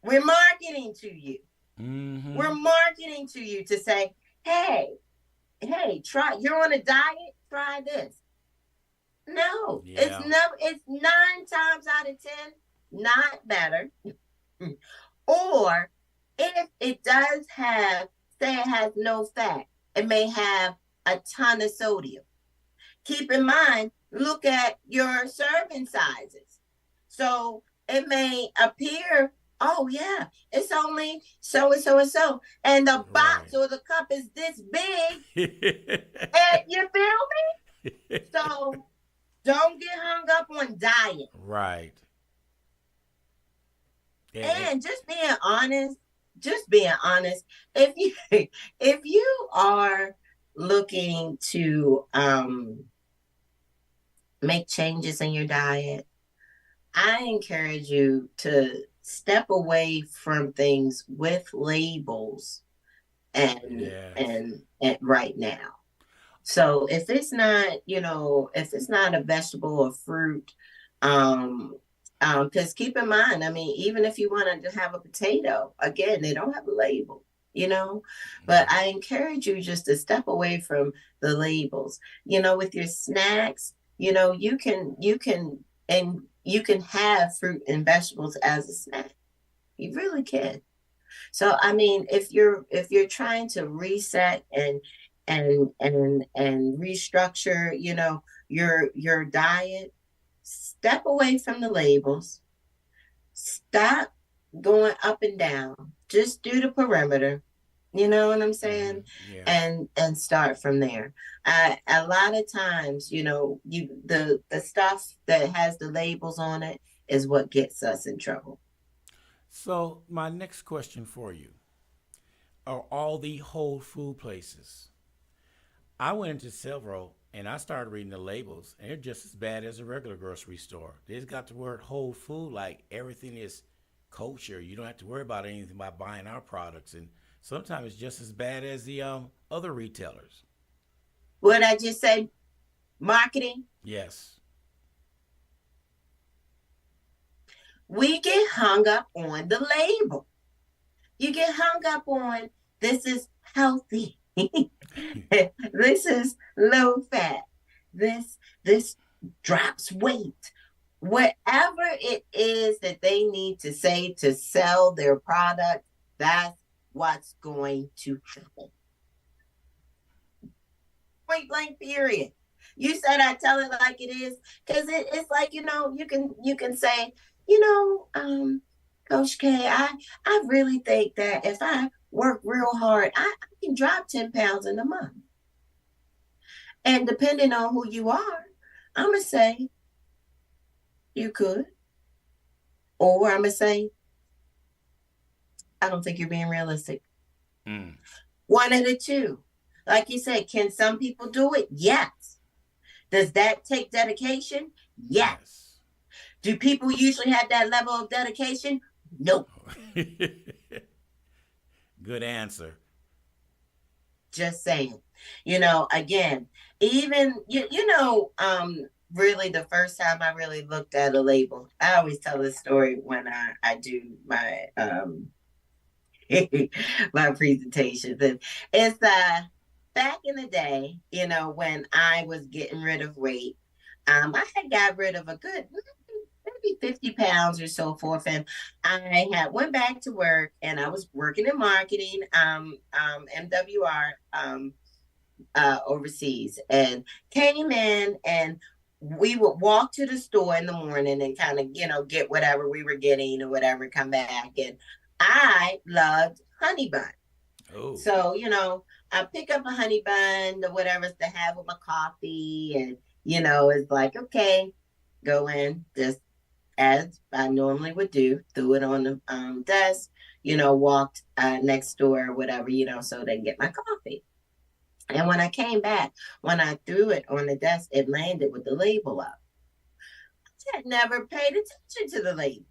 Speaker 2: We're marketing to you.
Speaker 1: Mm-hmm.
Speaker 2: We're marketing to you to say, hey, try. You're on a diet. Try this. No, it's
Speaker 1: Yeah.
Speaker 2: never. It's 9 times out of 10 not better. Or if it does have, say, it has no fat, it may have a ton of sodium. Keep in mind, look at your serving sizes. So it may appear, oh yeah, it's only so and so and so, and the box
Speaker 1: Right.
Speaker 2: or the cup is this big. And you feel me? So don't get hung up on diet.
Speaker 1: Right.
Speaker 2: And just being honest, if you if you are looking to make changes in your diet, I encourage you to step away from things with labels and
Speaker 1: Yes.
Speaker 2: and right now. So if it's not, if it's not a vegetable or fruit, um, because keep in mind, I mean, even if you wanted to have a potato, again, they don't have a label, but I encourage you just to step away from the labels. With your snacks, you can have fruit and vegetables as a snack. You really can. So I mean, if you're trying to reset and restructure, your diet, step away from the labels. Stop going up and down. Just do the perimeter. You know what I'm
Speaker 1: Mm-hmm.
Speaker 2: saying?
Speaker 1: Yeah.
Speaker 2: And start from there. A lot of times, the stuff that has the labels on it is what gets us in trouble.
Speaker 1: So my next question for you are all the whole food places. I went into several and I started reading the labels, and they're just as bad as a regular grocery store. They just got the word whole food, like everything is kosher. You don't have to worry about anything by buying our products, and sometimes it's just as bad as the other retailers.
Speaker 2: What I just said, marketing,
Speaker 1: Yes.
Speaker 2: we get hung up on the label. You get hung up on this is healthy. This is low fat. This drops weight. Whatever it is that they need to say to sell their product, that's what's going to happen. Point blank period. You said I tell it like it is, because it's like, you can say, you know, um, Coach K, I really think that if I work real hard, I can drop 10 pounds in a month. And depending on who you are, I'm gonna say you could, or I'm gonna say I don't think you're being realistic.
Speaker 1: Mm.
Speaker 2: One of the two. Like you said, can some people do it? Yes. Does that take dedication? Yes.
Speaker 1: Yes.
Speaker 2: Do people usually have that level of dedication? Nope.
Speaker 1: Good answer.
Speaker 2: Just saying. Again, even really the first time I really looked at a label, I always tell this story when I do my my presentations. And it's back in the day, when I was getting rid of weight, I had got rid of a good maybe 50 pounds or so forth. And I had went back to work and I was working in marketing, MWR overseas, and came in and we would walk to the store in the morning and kind of, get whatever we were getting or whatever, come back. And I loved honey bun.
Speaker 1: Oh,
Speaker 2: So, I pick up a honey bun or whatever's to have with my coffee. And, it's like, okay, go in, just as I normally would do, threw it on the desk, walked next door or whatever, so they can get my coffee. And when I came back, when I threw it on the desk, it landed with the label up. I had never paid attention to the label.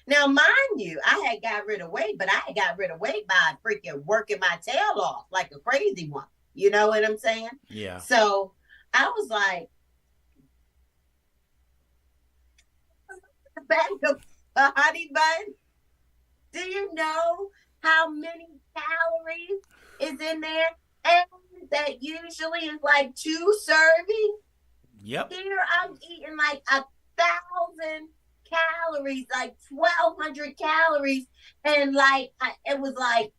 Speaker 2: Now, mind you, I had got rid of weight, but I had got rid of weight by freaking working my tail off like a crazy one. You know what I'm saying?
Speaker 1: yeah.
Speaker 2: So I was like, a bag of a honey bun. Do you know how many calories is in there? And that usually is like 2 servings.
Speaker 1: Yep.
Speaker 2: Here I'm eating like 1,000 calories, like 1,200 calories, and like it was like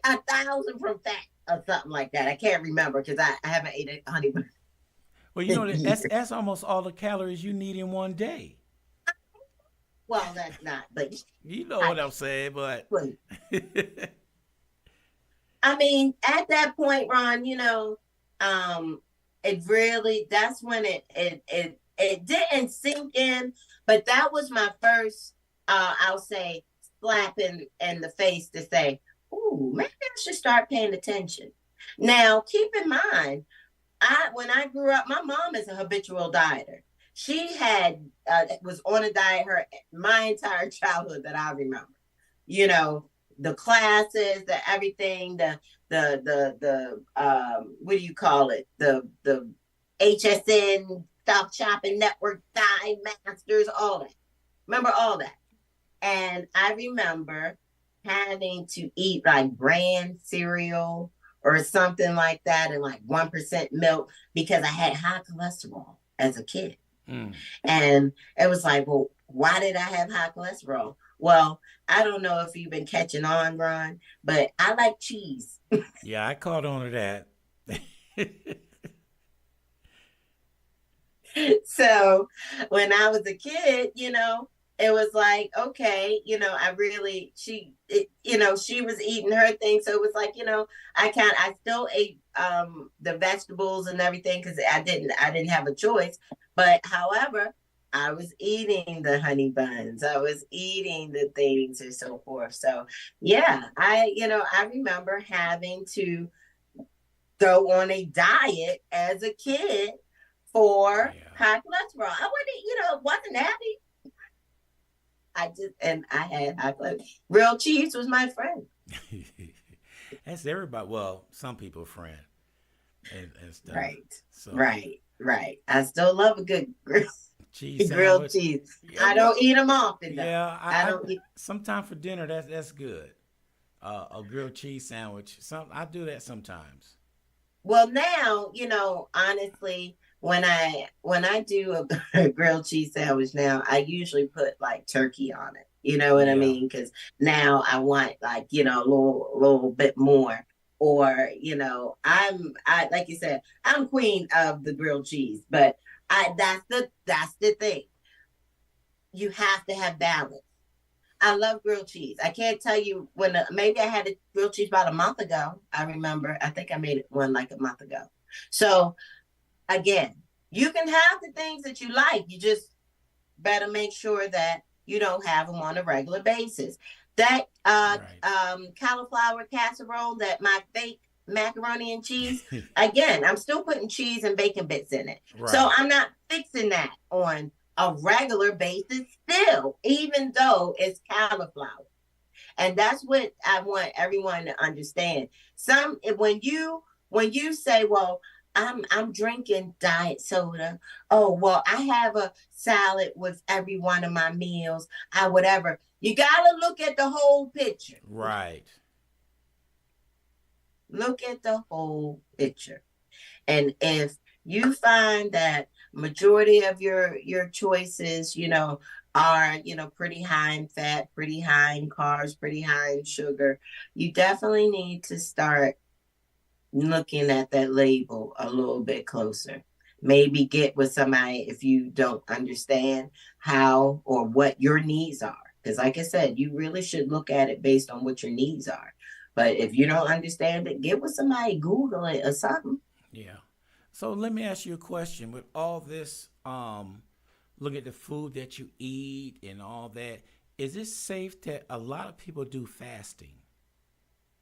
Speaker 2: 1,000 from fat or something like that. I can't remember because I haven't eaten honey bun
Speaker 1: Well,
Speaker 2: in
Speaker 1: that's
Speaker 2: years.
Speaker 1: that's almost all the calories you need in one day.
Speaker 2: Well, that's not, but
Speaker 1: You know
Speaker 2: I
Speaker 1: what I'm saying, but
Speaker 2: wait. I mean, at that point, Ron, um, it really that's when it didn't sink in, but that was my first I'll say slap in the face to say, ooh, maybe I should start paying attention. Now, keep in mind, when I grew up, my mom is a habitual dieter. She had was on a diet her my entire childhood that I remember. You know, the classes, the everything, the what do you call it? The HSN Stop Shopping Network, Thigh Masters, all that. Remember all that. And I remember having to eat like bran cereal or something like that and like 1% milk because I had high cholesterol as a kid.
Speaker 1: mm.
Speaker 2: And it was like, well, why did I have high cholesterol? Well, I don't know if you've been catching on, Ron, but I like cheese.
Speaker 1: Yeah, I caught on to that.
Speaker 2: So when I was a kid, it was like, okay, I really, she was eating her thing. So it was like, I still ate the vegetables and everything because I didn't have a choice. But however, I was eating the honey buns. I was eating the things and so forth. So yeah, I remember having to go on a diet as a kid for
Speaker 1: Yeah.
Speaker 2: high cholesterol. I wasn't, wasn't happy. I had high cholesterol. Real cheese was my friend.
Speaker 1: That's everybody. Well, some people friend and stuff.
Speaker 2: Right,
Speaker 1: So
Speaker 2: right. I still love a good
Speaker 1: cheese
Speaker 2: grilled
Speaker 1: sandwich.
Speaker 2: cheese.
Speaker 1: Yeah,
Speaker 2: I
Speaker 1: well,
Speaker 2: don't eat them often though.
Speaker 1: yeah.
Speaker 2: I
Speaker 1: I
Speaker 2: don't eat.
Speaker 1: sometime for dinner. That's good. A grilled cheese sandwich. I do that sometimes.
Speaker 2: Well, now, honestly, when I do a grilled cheese sandwich now, I usually put like turkey on it. You know what I
Speaker 1: Yeah.
Speaker 2: mean? Because now I want like, a little bit more. Or, I like you said, I'm queen of the grilled cheese, but I that's the thing. You have to have balance. I love grilled cheese. I can't tell you when maybe I had a grilled cheese about a month ago. I remember. I think I made it one like a month ago. So again, you can have the things that you like. You just better make sure that you don't have them on a regular basis. That
Speaker 1: Right.
Speaker 2: cauliflower casserole, that my fake macaroni and cheese. Again, I'm still putting cheese and bacon bits in it, so
Speaker 1: Right.
Speaker 2: I'm not fixing that on a regular basis. Still, even though it's cauliflower, and that's what I want everyone to understand. When you say, well, I'm drinking diet soda. Oh, well, I have a salad with every one of my meals. I whatever. You gotta look at the whole picture.
Speaker 1: Right.
Speaker 2: Look at the whole picture. And if you find that majority of your choices, are, pretty high in fat, pretty high in carbs, pretty high in sugar, you definitely need to start looking at that label a little bit closer. maybe get with somebody if you don't understand how or what your needs are. Because, like I said, you really should look at it based on what your needs are. But if you don't understand it, get with somebody, Google it or something.
Speaker 1: Yeah. So let me ask you a question. With all this, look at the food that you eat and all that. Is it safe that a lot of people do fasting?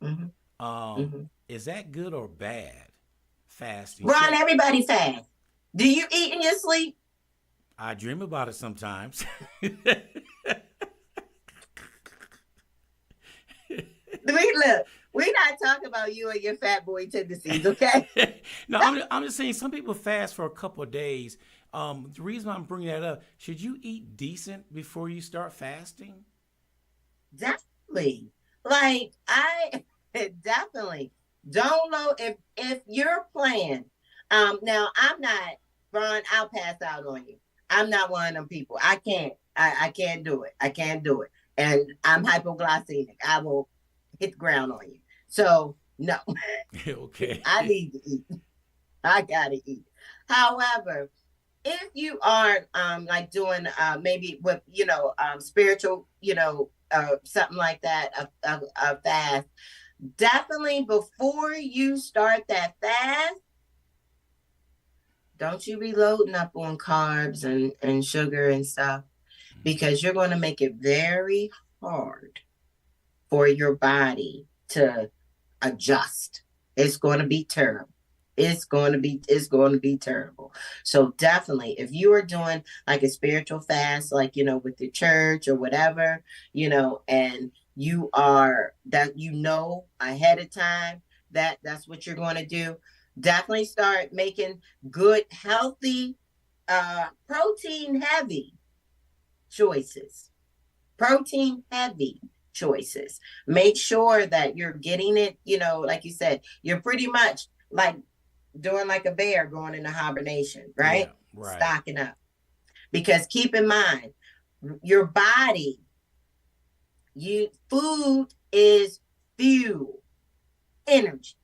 Speaker 2: Mm-hmm. Mm-hmm.
Speaker 1: Is that good or bad? Fasting.
Speaker 2: Ron,
Speaker 1: Should
Speaker 2: everybody fast. Do you eat in your sleep?
Speaker 1: I dream about it sometimes?
Speaker 2: Look, we're not talking about you and your fat boy tendencies, okay?
Speaker 1: No, I'm just saying some people fast for a couple of days. The reason why I'm bringing that up, should you eat decent before you start fasting?
Speaker 2: Definitely. Like I definitely don't know if you're playing. Now I'm not, Ron, I'll pass out on you. I'm not one of them people. I can't do it. I can't do it. And I'm hypoglycemic. I will hit the ground on you. So no,
Speaker 1: Okay.
Speaker 2: I need to eat. I gotta eat. However, if you are like doing maybe with spiritual something like that a fast, definitely before you start that fast, don't you be loading up on carbs and sugar and stuff, because you're going to make it very hard for your body to adjust. It's going to be terrible. It's going to be terrible. So definitely, if you are doing like a spiritual fast, like with the church or whatever, and you are that ahead of time that that's what you're going to do, definitely start making good, healthy, protein heavy choices. Protein heavy choices. Make sure that you're getting it, like you said, you're pretty much like doing like a bear going into hibernation, right?
Speaker 1: Yeah, right.
Speaker 2: Stocking up. Because keep in mind, your body, food is fuel, energy,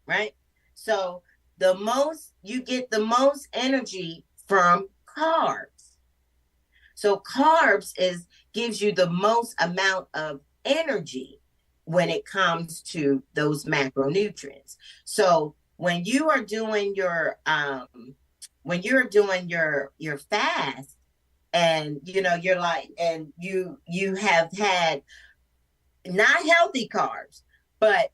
Speaker 2: right? So you get the most energy from carbs. So carbs gives you the most amount of energy when it comes to those macronutrients. So when you're doing your fast, and you're like, and you have had not healthy carbs, but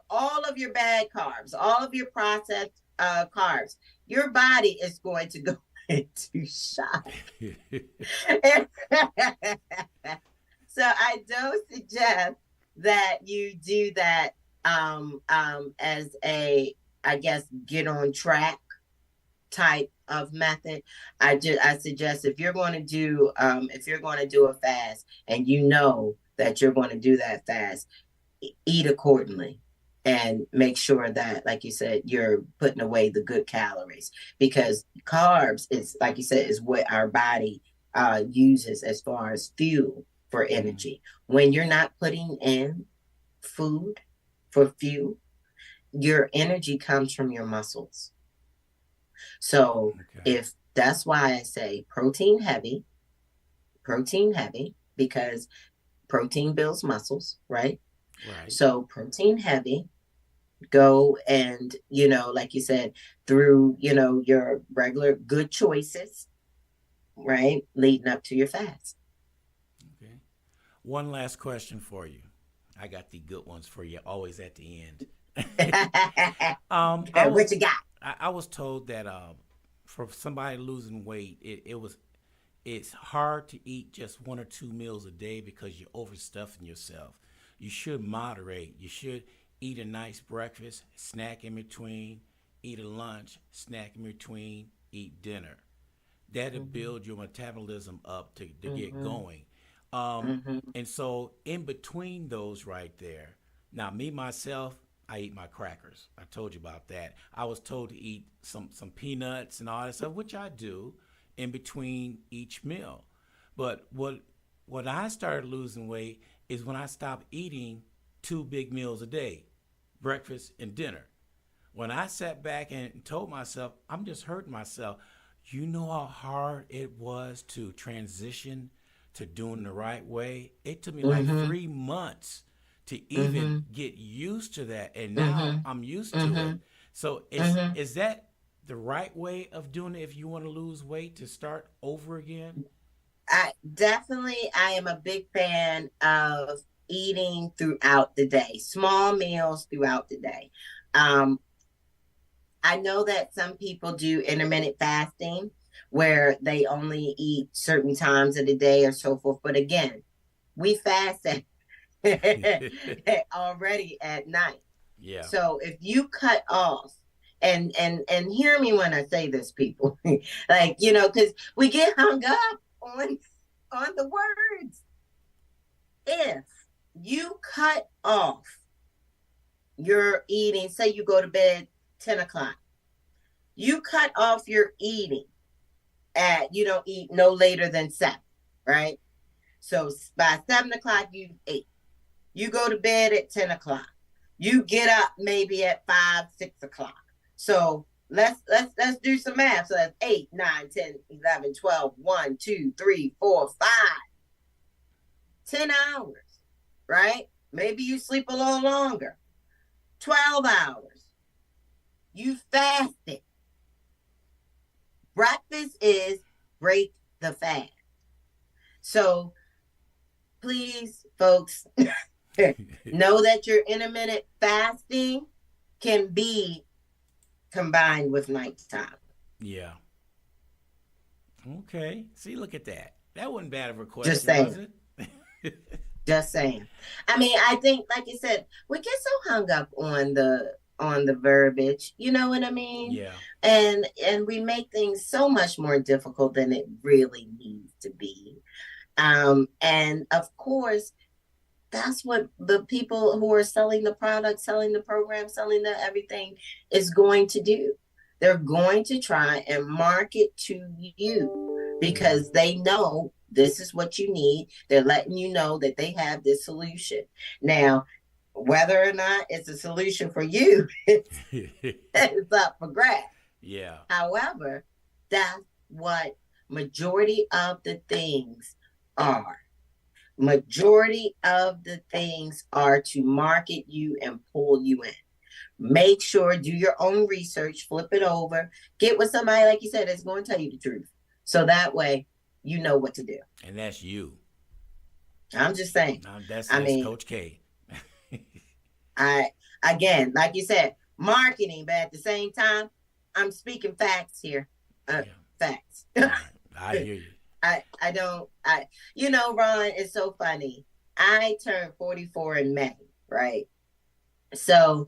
Speaker 2: all of your bad carbs, all of your processed carbs, your body is going to go into shock. So I don't suggest that you do that as I guess, get on track type of method. I suggest if you're going to do a fast and you know that you're going to do that fast, eat accordingly and make sure that, like you said, you're putting away the good calories, because carbs is, like you said, is what our body uses as far as fuel for
Speaker 1: Mm,
Speaker 2: energy. When you're not putting in food for fuel, your energy comes from your muscles. So
Speaker 1: okay.
Speaker 2: if that's why I say protein heavy, because protein builds muscles, right?
Speaker 1: Right.
Speaker 2: So protein heavy, go and, like you said, through, your regular good choices, right? Leading up to your fast.
Speaker 1: Okay. One last question for you. I got the good ones for you, always at the end. um, I was
Speaker 2: What you got?
Speaker 1: I was told that for somebody losing weight, it's hard to eat just 1 or 2 meals a day because you're overstuffing yourself. You should moderate. You should eat a nice breakfast, snack in between, eat a lunch, snack in between, eat dinner. That'll
Speaker 2: Mm-hmm,
Speaker 1: build your metabolism up to get
Speaker 2: mm-hmm,
Speaker 1: going. Um,
Speaker 2: mm-hmm,
Speaker 1: and so in between those right there, now me myself, I eat my crackers. I told you about that. I was told to eat some peanuts and all that stuff, which I do in between each meal. But what I started losing weight is when I stopped eating 2 big meals a day, breakfast and dinner. when I sat back and told myself, I'm just hurting myself, you know how hard it was to transition to doing the right way? It took me like
Speaker 2: Mm-hmm.
Speaker 1: 3 months to even
Speaker 2: Mm-hmm.
Speaker 1: get used to that. And now
Speaker 2: Mm-hmm.
Speaker 1: I'm used to
Speaker 2: Mm-hmm.
Speaker 1: it. So
Speaker 2: Mm-hmm.
Speaker 1: is that the right way of doing it if you want to lose weight to start over again?
Speaker 2: I am a big fan of eating throughout the day, small meals throughout the day. Um, I know that some people do intermittent fasting where they only eat certain times of the day or so forth. But again, we fast already at night.
Speaker 1: Yeah.
Speaker 2: So if you cut off, and hear me when I say this, people, like because we get hung up on the words. If you cut off your eating, say you go to bed 10 o'clock, you cut off your eating at you don't eat no later than 7, right? So by 7 o'clock you ate. You go to bed at 10 o'clock. You get up maybe at 5, 6 o'clock. So let's do some math. So that's 8, 9, 10, 11, 12, 1, 2, 3, 4, 5, 10 hours, right? Maybe you sleep a little longer. 12 hours. You fasted. Breakfast is break the fast. So please, folks, know that your intermittent fasting can be combined with nighttime.
Speaker 1: Yeah. Okay. See, look at that. That wasn't bad of a
Speaker 2: Just
Speaker 1: question, was
Speaker 2: saying.
Speaker 1: it?
Speaker 2: Just saying. I mean, I think, like you said, we get so hung up on the verbiage. You know what I mean?
Speaker 1: Yeah.
Speaker 2: And we make things so much more difficult than it really needs to be. And of course, that's what the people who are selling the product, selling the program, selling the everything is going to do. They're going to try and market to you because they know this is what you need. They're letting you know that they have this solution. Now, whether or not it's a solution for you, it's up for grabs.
Speaker 1: Yeah.
Speaker 2: However, that's what majority of the things are. Majority of the things are to market you and pull you in. Make sure, do your own research, flip it over, get with somebody, like you said, that's going to tell you the truth. So that way you know what to do.
Speaker 1: And that's you.
Speaker 2: I'm just saying.
Speaker 1: That's
Speaker 2: I
Speaker 1: that's
Speaker 2: mean,
Speaker 1: Coach K.
Speaker 2: I again, like you said, marketing, but at the same time, I'm speaking facts here.
Speaker 1: Yeah.
Speaker 2: Facts.
Speaker 1: All right. I hear you.
Speaker 2: I don't Ron, it's so funny. I turned 44 in May, right? So,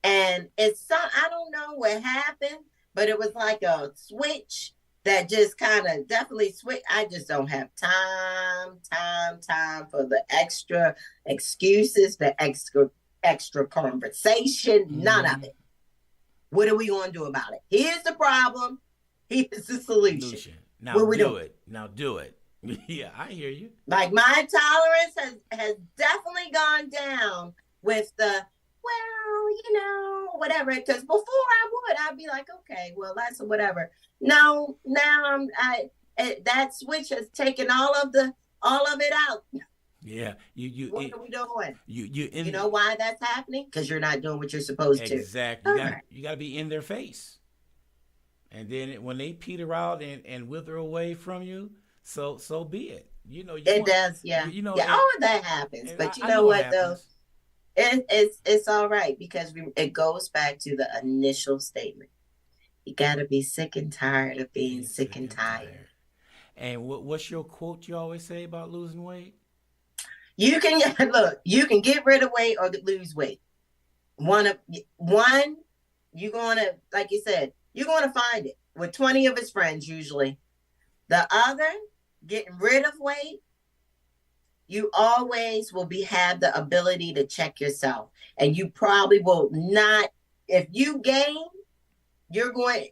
Speaker 2: and it's so I don't know what happened, but it was like a switch that just kind of definitely switch. I just don't have time for the extra excuses, the extra conversation, none of
Speaker 1: Mm-hmm.
Speaker 2: it. What are we going to do about it? Here's the problem. Here's the solution.
Speaker 1: Lucian. Now
Speaker 2: What are we
Speaker 1: do
Speaker 2: doing?
Speaker 1: it. Now do it. Yeah, I hear you.
Speaker 2: Like my tolerance has definitely gone down with the whatever. Because before I'd be like, okay, well that's whatever. No, now that switch has taken all of it out.
Speaker 1: Yeah.
Speaker 2: What are we doing?
Speaker 1: You
Speaker 2: You
Speaker 1: in
Speaker 2: know why that's happening? Because you're not doing what you're supposed to.
Speaker 1: exact.
Speaker 2: All right.
Speaker 1: You got to be in their face, and then when they peter out and wither away from you, so be it. You
Speaker 2: It
Speaker 1: want
Speaker 2: does, yeah,
Speaker 1: you know
Speaker 2: yeah.
Speaker 1: and,
Speaker 2: All of that happens,
Speaker 1: and
Speaker 2: but you
Speaker 1: I
Speaker 2: know
Speaker 1: know it
Speaker 2: what though?
Speaker 1: happens.
Speaker 2: It's all right because it goes back to the initial statement. You got to be sick and tired of being
Speaker 1: Being
Speaker 2: sick
Speaker 1: sick
Speaker 2: and
Speaker 1: and
Speaker 2: tired.
Speaker 1: tired. And what's your quote you always say about losing weight?
Speaker 2: You can look. You can get rid of weight or lose weight. One, you're gonna, like you said, you're gonna find it with 20 of his friends usually. The other, getting rid of weight, you always will have the ability to check yourself, and you probably will not. If you gain, you're going.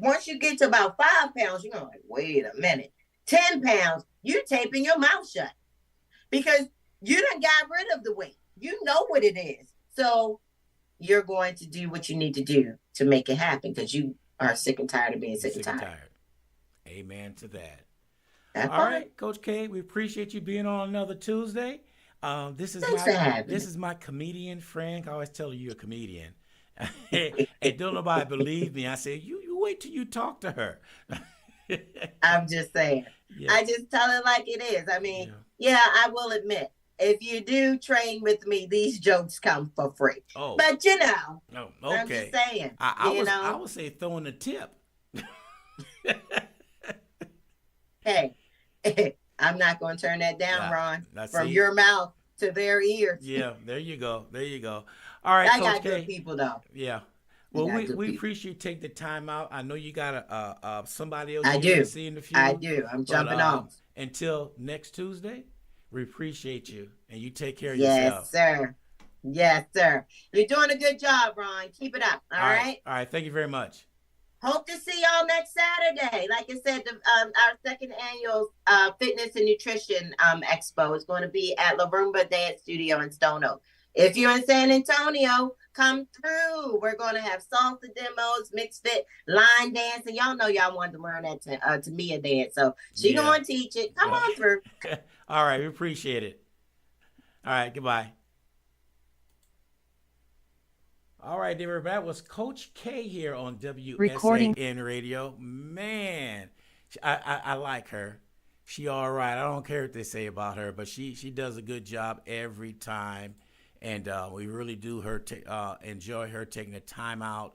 Speaker 2: Once you get to about 5 pounds, you're going like, wait a minute. 10 pounds, you're taping your mouth shut because you done got rid of the weight. You know what it is. So you're going to do what you need to do to make it happen because you are sick and tired of being
Speaker 1: You're
Speaker 2: sick and
Speaker 1: sick and
Speaker 2: tired.
Speaker 1: tired. Amen to that.
Speaker 2: That
Speaker 1: All
Speaker 2: part.
Speaker 1: right, Coach K, we appreciate you being on another Tuesday. This is
Speaker 2: Thanks for
Speaker 1: my
Speaker 2: having
Speaker 1: this
Speaker 2: me.
Speaker 1: is my comedian friend. I always tell you you're a comedian. And don't nobody believe me. I say, you wait till you talk to her.
Speaker 2: I'm just saying.
Speaker 1: Yeah,
Speaker 2: I just tell it like it is. I mean,
Speaker 1: yeah.
Speaker 2: yeah, I will admit, if you do train with me, these jokes come for free.
Speaker 1: Oh,
Speaker 2: But you know,
Speaker 1: no,
Speaker 2: I'm just
Speaker 1: okay.
Speaker 2: saying,
Speaker 1: I would say throwing a tip.
Speaker 2: hey, I'm not going to turn that down,
Speaker 1: Yeah,
Speaker 2: Ron,
Speaker 1: let's
Speaker 2: from
Speaker 1: see.
Speaker 2: your mouth to their ears.
Speaker 1: Yeah, there you go. There you go. All right,
Speaker 2: I
Speaker 1: Coach
Speaker 2: got good
Speaker 1: K.
Speaker 2: people, though.
Speaker 1: Yeah.
Speaker 2: I
Speaker 1: Well,
Speaker 2: got
Speaker 1: we,
Speaker 2: good
Speaker 1: we
Speaker 2: people.
Speaker 1: appreciate you take the time out. I know you got somebody else
Speaker 2: I
Speaker 1: you're getting to
Speaker 2: do.
Speaker 1: see in the
Speaker 2: I
Speaker 1: few,
Speaker 2: do. I'm
Speaker 1: but
Speaker 2: jumping off.
Speaker 1: until next Tuesday, we appreciate you and you take care of
Speaker 2: Yes,
Speaker 1: yourself.
Speaker 2: sir. Yes, sir. You're doing a good job, Ron. Keep it up. All right.
Speaker 1: All right. Thank you very much.
Speaker 2: Hope to see y'all next Saturday. Like I said, our second annual fitness and nutrition expo is going to be at La Rumba Dance Studio in Stone Oak. If you're in San Antonio, come through. We're going to have salsa demos, mixed fit, line dance, and y'all know y'all wanted to learn that to Mia dance, so she
Speaker 1: Yeah.
Speaker 2: going to teach it. Come on through.
Speaker 1: All right. We appreciate it. All right. Goodbye. All right, everybody. That was Coach K here on
Speaker 3: Recording.
Speaker 1: WSAN Radio. Man, I like her. She all right. I don't care what they say about her, but she does a good job every time, and we really do enjoy her taking the time out